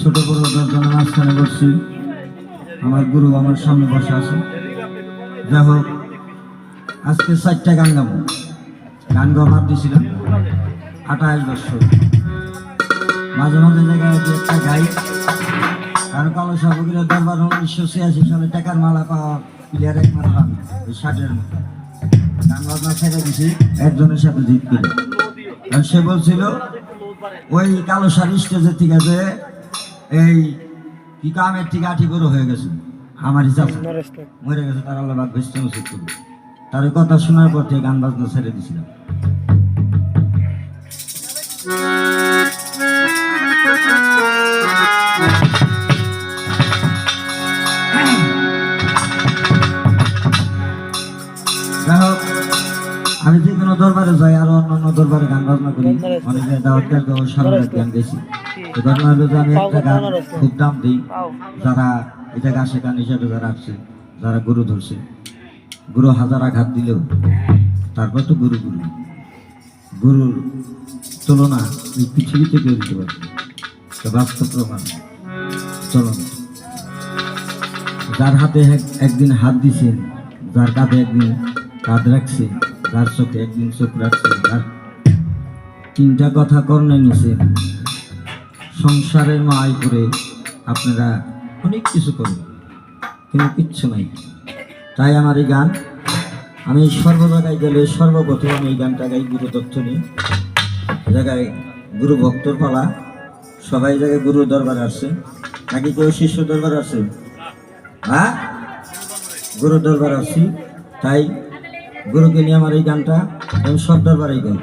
ছোট বড় দশজনের মাঝখানে বসছি, আমার গুরু আমার সামনে বসে আছে। যাই হোক, আজকে 4টা গান গাবো। গান গাওয়া বাদ দিয়েছিলাম 28 বছর। মাঝে মাঝে জায়গায় একটা গাই, কারণ কালো সাবুকের দরবার 1986 সালে টাকার মালা পাওয়া প্লেয়ার এক মারা পান ওই 60-এর মতো গান বাজনা ছেড়ে দিছি একজনের সাথে জিত করে। আর সে বলছিল ওই কালো সার স্টেজের ঠিক আছে এই কি কামের থেকে 8 বড় হয়ে গেছে, আমার হিসাব মরে গেছে, তার আল্লাহ বাদ ভেস্তে উচিত করবে। তার ওই কথা শোনার পর থেকে গান বাজনা ছেড়ে দিয়েছিলাম। যাই হোক, আমি যে কোনো দরবারে যাই, আরো অন্যান্য দরবারে গান বাজনা করি, অনেকে দাওয়াত সারা গান গেছি। ঘটনা হলো যে আমি একটা গান খুব দাম দিই, যারা এটা গাছে গান হিসাবে যারা আসছে, যারা গরু ধরছে, গরু 1000 আঘাত দিলেও তারপর তো গরু গরু গরুর তুলনা এই পৃথিবীতে কেউ দিতে পারবে, বাস্তব প্রমাণ। চলো, যার হাতে একদিন হাত দিছেন, যার কাঁধে একদিন কাঁধ রাখছে, যার চোখে একদিন চোখ রাখছে, যার 3টা কথা কর্ণে নিছে, সংসারের মায় করে আপনারা অনেক কিছু করেন, কিন্তু কিচ্ছু নাই। তাই আমার এই গান, আমি সর্ব জায়গায় গেলে সর্বপ্রথম আমি এই গানটা গাই গুরু তথ্য নিয়ে। জায়গায় গুরু ভক্তর পালা, সবাই জায়গায় গুরু দরবার আসছে, নাকি কেউ শিষ্য দরবার আসছে? হ্যাঁ, গুরু দরবার আসছি, তাই গুরুকে নিয়ে আমার এই গানটা আমি সব দরবারেই গাই।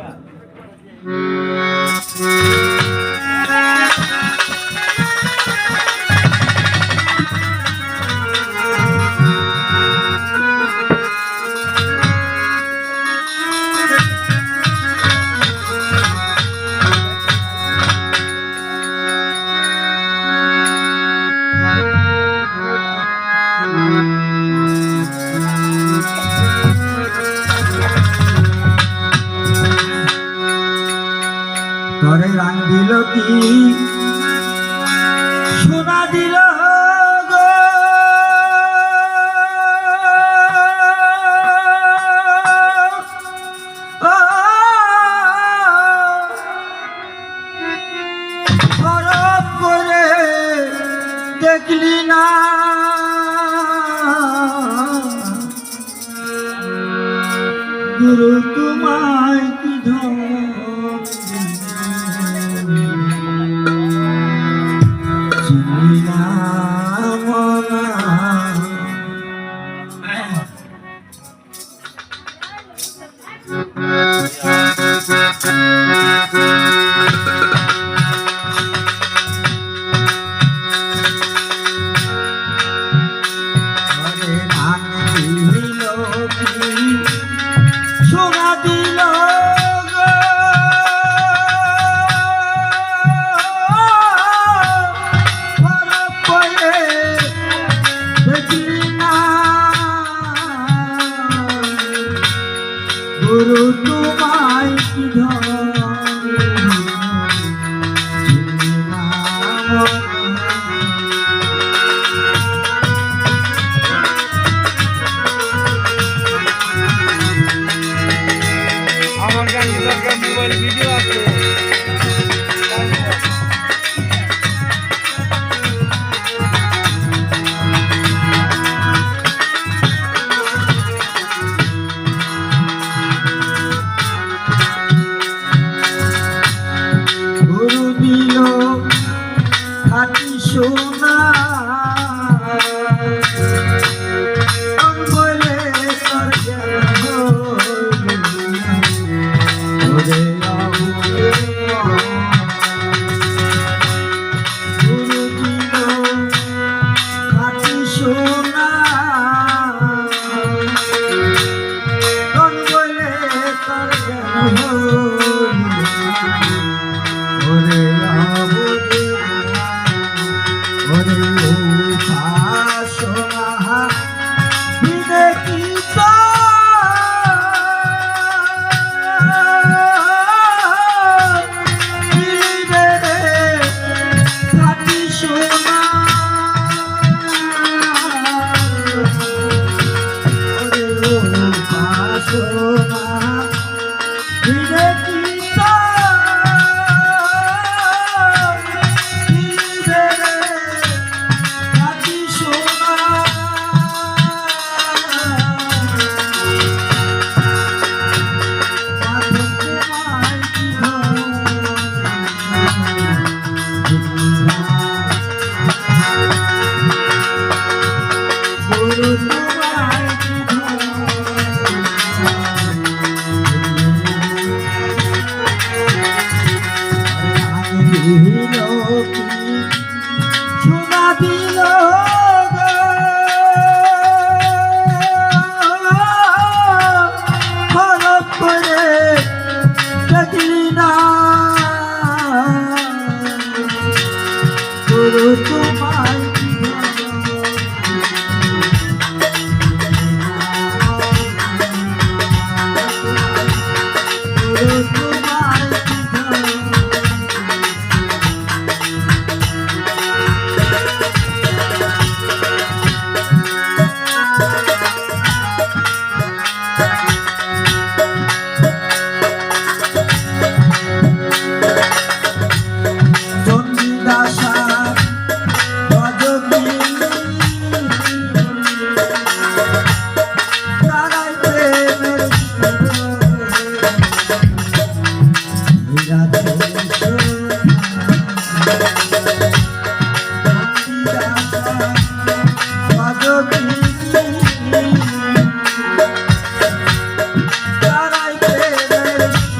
তরে রাং দিল কি সোনা দিল গো, বরফ করে দেখলি না গুরু তোমায় কি ধন সোনা দিল গো, বরফ করে দেখলি না গুরু তোমায় কি ধন মোবাইল ভিডিও আছে। গুরু দিল খাটি সোনা বলে গুরু দিল কি সোনা দিল গো, হরপ করে দেখলি না গুরু তোমায় কি হলো? গুরু তোমায় কি হলো? চন্ডিদাসা ভজনী তারাই প্রেমের তারাই প্রেমের